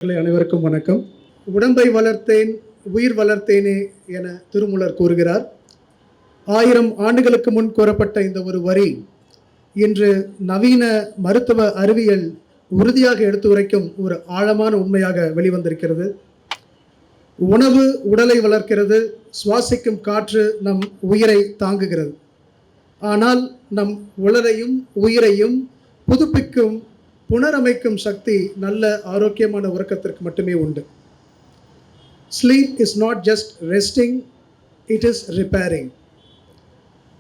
அனைவருக்கும் வணக்கம். உடம்பை வளர்த்தேன் உயிர் வளர்த்தேனே என திருமூலர் கூறுகிறார். 1000 ஆண்டுகளுக்கு முன் கூறப்பட்ட இந்த ஒரு வரி இன்று நவீன மருத்துவ அறிவியல் உறுதியாக எடுத்துரைக்கும் ஒரு ஆழமான உண்மையாக வெளிவந்திருக்கிறது. உணவு உடலை வளர்க்கிறது, சுவாசிக்கும் காற்று நம் உயிரை தாங்குகிறது. ஆனால் நம் உடலையும் உயிரையும் புதுப்பிக்கும் புனரமைக்கும் சக்தி நல்ல ஆரோக்கியமான உறக்கத்திற்கு மட்டுமே உண்டு. Sleep is not just resting, it is repairing.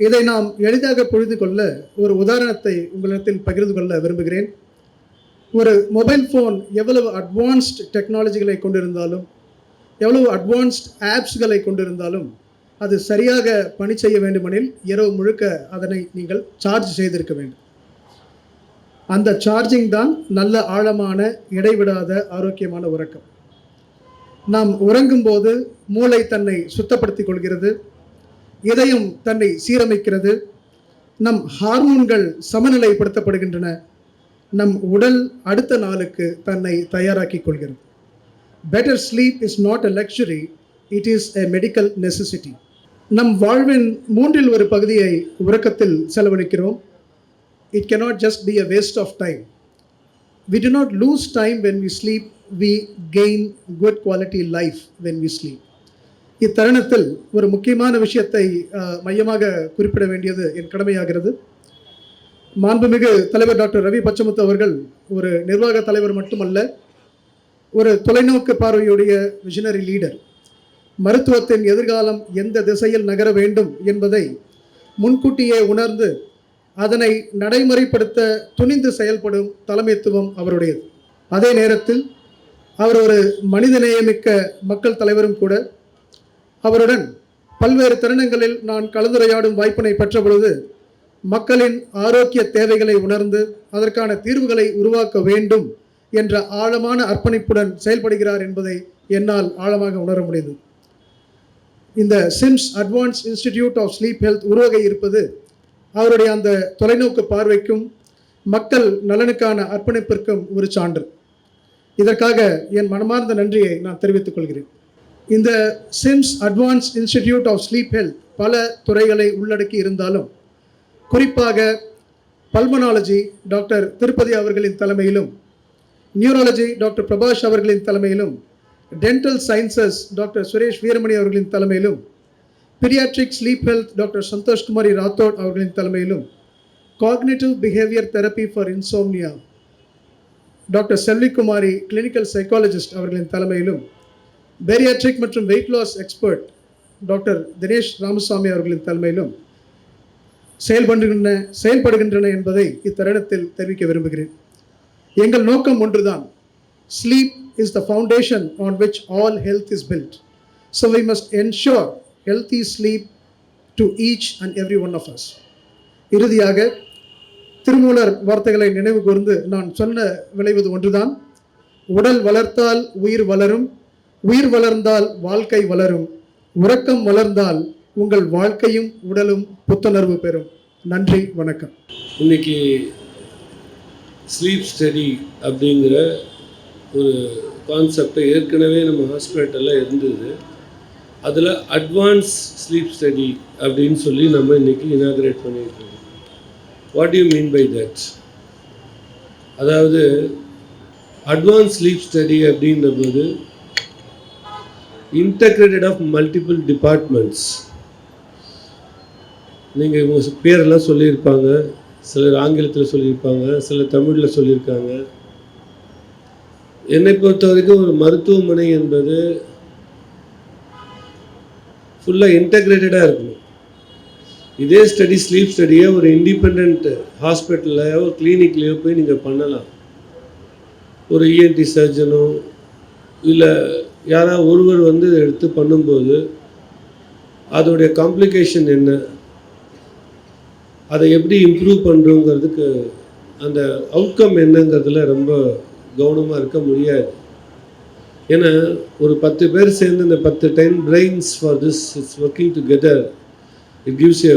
இதை நாம் எளிதாக புரிந்து கொள்ள ஒரு உதாரணத்தை உங்களிடத்தில் பகிர்ந்து கொள்ள விரும்புகிறேன். ஒரு மொபைல் ஃபோன் எவ்வளவு அட்வான்ஸ்ட் டெக்னாலஜிகளை கொண்டிருந்தாலும், எவ்வளவு அட்வான்ஸ்ட் ஆப்ஸ்களை கொண்டிருந்தாலும், அது சரியாக பணி செய்ய வேண்டுமெனில் இரவு முழுக்க அதனை நீங்கள் சார்ஜ் செய்திருக்க வேண்டும். அந்த சார்ஜிங் தான் நல்ல ஆழமான இடைவிடாத ஆரோக்கியமான உறக்கம். நாம் உறங்கும்போது மூளை தன்னை சுத்தப்படுத்திக் கொள்கிறது, இதயம் தன்னை சீரமைக்கிறது, நம் ஹார்மோன்கள் சமநிலைப்படுத்தப்படுகின்றன, நம் உடல் அடுத்த நாளுக்கு தன்னை தயாராக்கிக் கொள்கிறது. Better sleep is not a luxury, it is a medical necessity. நம் வாழ்வின் 1/3 பகுதியை உறக்கத்தில் செலவழிக்கிறோம். It cannot just be a waste of time. We do not lose time when we sleep, we gain good quality life when we sleep. இத்தருணத்தில் ஒரு முக்கியமான விஷயத்தை மையமாக குறிப்பிட வேண்டியது என் கடமையாகிறது. மாண்புமிகு தலைவர் டாக்டர் ரவி பச்சமுத்து அவர்கள் ஒரு நிர்வாக தலைவர் மட்டுமல்ல, ஒரு தொலைநோக்கு பார்வையுடைய விஷனரி லீடர். மருத்துவத்தின் எதிர்காலம் எந்த திசையில் நகர வேண்டும் என்பதை முன்கூட்டியே உணர்ந்து அதனை நடைமுறைப்படுத்த துணிந்து செயல்படும் தலைமைத்துவம் அவருடையது. அதே நேரத்தில் அவர் ஒரு மனிதநேயமிக்க மக்கள் தலைவரும் கூட. அவருடன் பல்வேறு தருணங்களில் நான் கலந்துரையாடும் வாய்ப்பினை பெற்ற பொழுது மக்களின் ஆரோக்கிய தேவைகளை உணர்ந்து அதற்கான தீர்வுகளை உருவாக்க வேண்டும் என்ற ஆழமான அர்ப்பணிப்புடன் செயல்படுகிறார் என்பதை என்னால் ஆழமாக உணர முடிந்தது. இந்த SIMS Advance Institute of Sleep Health உருவாக இருப்பது அவருடைய அந்த தொலைநோக்கு பார்வைக்கும் மக்கள் நலனுக்கான அர்ப்பணிப்பிற்கும் ஒரு சான்று. இதற்காக என் மனமார்ந்த நன்றியை நான் தெரிவித்துக் கொள்கிறேன். இந்த SIMS Advance Institute of Sleep Health பல துறைகளை உள்ளடக்கி இருந்தாலும், குறிப்பாக பல்மனாலஜி டாக்டர் திருப்பதி அவர்களின் தலைமையிலும், நியூராலஜி டாக்டர் பிரபாஷ் அவர்களின் தலைமையிலும், dental sciences doctor Suresh Veeramani அவர்களின் தலைமையிலும், paediatric sleep health doctor Santhosh Kumari Rathod அவர்களின் தலைமையிலும், cognitive behaviour therapy for insomnia doctor Selvikumari clinical psychologist அவர்களின் தலைமையிலும், பேரியாட்ரிக் மற்றும் weight loss expert doctor Dinesh Ramasamy அவர்களின் தலைமையிலும் செயல்படுகின்றன என்பதை இத்தருணத்தில் தெரிவிக்க விரும்புகிறேன். எங்கள் நோக்கம் ஒன்றுதான். Sleep is the foundation on which all health is built. So we must ensure healthy sleep to each and every one of us. இறுதியாக திருமூலர் வார்த்தைகளை நினைவு கூர்ந்து நான் சொன்ன விளைவது ஒன்றுதான். உடல் வளர்த்தால் உயிர் வளரும், உயிர் வளர்ந்தால் வாழ்க்கை வளரும், உறக்கம் வளர்ந்தால் உங்கள் வாழ்க்கையும் உடலும் புத்துணர்வு பெறும். நன்றி, வணக்கம். இன்னைக்கு ஸ்லீப் ஸ்டடி அப்படிங்கிற ஒரு கான்செப்டை ஏற்கனவே நம்ம ஹாஸ்பிட்டலில் இருந்தது. அதில் அட்வான்ஸ் ஸ்லீப் ஸ்டடி அப்படின்னு சொல்லி நம்ம இன்றைக்கி இனாக்ரேட் பண்ணியிருக்கோம். What you mean by that? அதாவது அட்வான்ஸ் ஸ்லீப் ஸ்டடி அப்படின்றபோது இன்டகிரேட்டட் ஆஃப் மல்டிபிள் டிபார்ட்மெண்ட்ஸ். நீங்கள் உங்கள் பேரெல்லாம் சொல்லியிருப்பாங்க, சிலர் ஆங்கிலத்தில் சொல்லியிருப்பாங்க, சிலர் தமிழில் சொல்லியிருக்காங்க. என்னை பொறுத்த வரைக்கும் ஒரு மருத்துவமனை என்பது ஃபுல்லாக இன்டகிரேட்டடாக இருக்கணும். இதே ஸ்டடி ஸ்லீப் ஸ்டடியை ஒரு இண்டிபெண்ட் ஹாஸ்பிட்டல்லையோ ஒரு கிளினிக்லேயோ போய் நீங்கள் பண்ணலாம். ஒரு இஎன்டி சர்ஜனோ இல்லை யாராவது ஒருவர் வந்து எடுத்து பண்ணும்போது அதோடைய காம்ப்ளிகேஷன் என்ன, அதை எப்படி இம்ப்ரூவ் பண்ணுறோங்கிறதுக்கு அந்த அவுட்கம் என்னங்கிறதுல ரொம்ப கவனமாக இருக்க முடியாது. ஏன்னா ஒரு 10 பேர் சேர்ந்து இந்த 10 brains for this it's working together, it gives a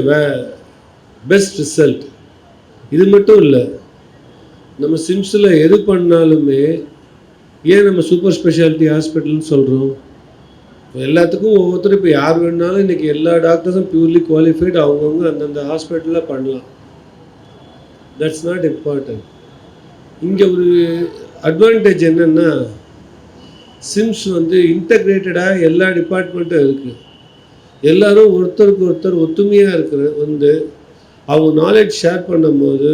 best result. இது மட்டும் இல்லை, நம்ம சிம்ஸில் எது பண்ணாலுமே ஏன் நம்ம சூப்பர் ஸ்பெஷாலிட்டி ஹாஸ்பிட்டல்னு சொல்கிறோம்? எல்லாத்துக்கும் ஒவ்வொருத்தரும் இப்போ யார் வேணுனாலும் இன்றைக்கி எல்லா டாக்டர்ஸும் பியூர்லி குவாலிஃபைடு அவங்கவுங்க அந்தந்த ஹாஸ்பிட்டலில் பண்ணலாம். That's not important. இங்கே ஒரு அட்வான்டேஜ் என்னென்னா, சிம்ஸ் வந்து இன்டகிரேட்டடாக எல்லா டிபார்ட்மெண்ட்டும் இருக்குது. எல்லோரும் ஒருத்தருக்கு ஒருத்தர் ஒத்துமையாக வந்து அவங்க நாலேஜ் ஷேர் பண்ணும்போது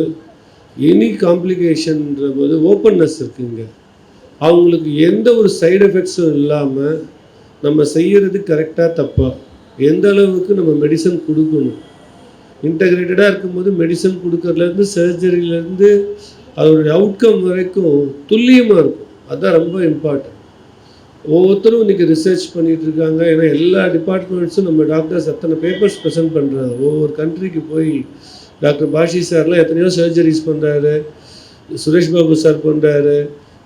எனி காம்ப்ளிகேஷன்ற போது ஓப்பன்னஸ் இருக்குங்க. அவங்களுக்கு எந்த ஒரு சைடு எஃபெக்ட்ஸும் இல்லாமல் நம்ம செய்கிறது கரெக்டாக தப்பாக எந்த அளவுக்கு நம்ம மெடிசன் கொடுக்கணும், இன்டகிரேட்டடாக இருக்கும்போது மெடிசன் கொடுக்கறதுலேருந்து சர்ஜரியிலேருந்து அதோடைய அவுட்கம் வரைக்கும் துல்லியமாக இருக்கும். அதுதான் ரொம்ப இம்பார்ட்டன்ட். ஒவ்வொருத்தரும் இன்றைக்கி ரிசர்ச் பண்ணிகிட்டு இருக்காங்க. ஏன்னா எல்லா டிபார்ட்மெண்ட்ஸும் நம்ம டாக்டர்ஸ் அத்தனை பேப்பர்ஸ் ப்ரெசென்ட் பண்ணுறாங்க. ஒவ்வொரு கண்ட்ரிக்கு போய் டாக்டர் பாஷி சார்லாம் எத்தனையோ சர்ஜரிஸ் பண்ணுறாரு, சுரேஷ் பாபு சார் பண்ணுறாரு.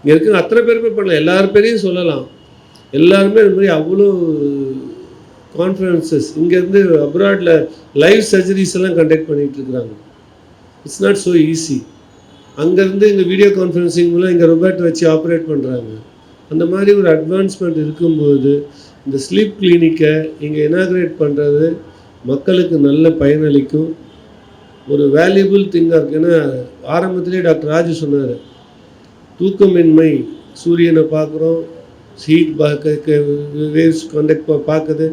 இங்கே இருக்கிற அத்தனை பேருமே பண்ணலாம், எல்லார் பேரையும் சொல்லலாம். எல்லாருமே இது மாதிரி அவ்வளோ கான்ஃபரன்சஸ் இங்கேருந்து அப்ராடில் லைவ் சர்ஜரிஸ் எல்லாம் கண்டக்ட் பண்ணிகிட்ருக்குறாங்க. It's not so easy. அங்கேருந்து இங்கே வீடியோ கான்ஃபரன்சிங் மூலம் இங்கே ரொபோட் வச்சு ஆப்ரேட் பண்ணுறாங்க. அந்த மாதிரி ஒரு அட்வான்ஸ்மெண்ட் இருக்கும்போது இந்த ஸ்லீப் கிளினிக்கை இங்கே இனாக்ரேட் பண்ணுறது மக்களுக்கு நல்ல பயனளிக்கும். ஒரு வேல்யூபிள் திங்காக இருக்குது. ஏன்னா ஆரம்பத்திலே டாக்டர் ராஜு சொன்னார், தூக்கமின்மை, சூரியனை பார்க்குறோம், ஹீட் வேவ்ஸ் கண்டக்ட் பார்க்குது,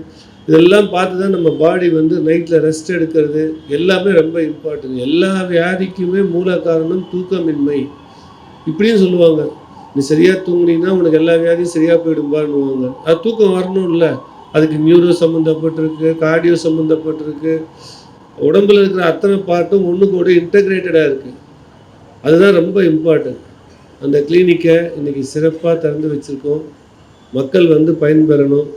இதெல்லாம் பார்த்து தான் நம்ம பாடி வந்து நைட்டில் ரெஸ்ட் எடுக்கிறது எல்லாமே ரொம்ப இம்பார்ட்டன்ட். எல்லா வியாதிக்குமே மூல காரணம் தூக்கமின்மை. இப்படியும் சொல்லுவாங்க, நீ சரியாக தூங்குனீங்கன்னா உனக்கு எல்லா வியாதியும் சரியாக போயிடும்பான்னுவாங்க. அது தூக்கம் வரணும் இல்லை, அதுக்கு நியூரோ சம்மந்தப்பட்டிருக்கு, கார்டியோ சம்மந்தப்பட்டிருக்கு, உடம்புல இருக்கிற அத்தனை பார்ட்டும் ஒன்று கூட இன்டகிரேட்டடாக இருக்குது. அதுதான் ரொம்ப இம்பார்ட்டன்ட். அந்த கிளினிக்கை இன்றைக்கி சிறப்பாக திறந்து வச்சுருக்கோம். மக்கள் வந்து பயன்பெறணும்.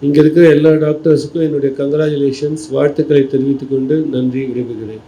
இங்கே இருக்கிற எல்லா டாக்டர்ஸுக்கும் என்னுடைய கங்க்ராச்சுலேஷன்ஸ், வாழ்த்துக்களை தெரிவித்துக்கொண்டு நன்றி, விடைபெறுகிறேன்.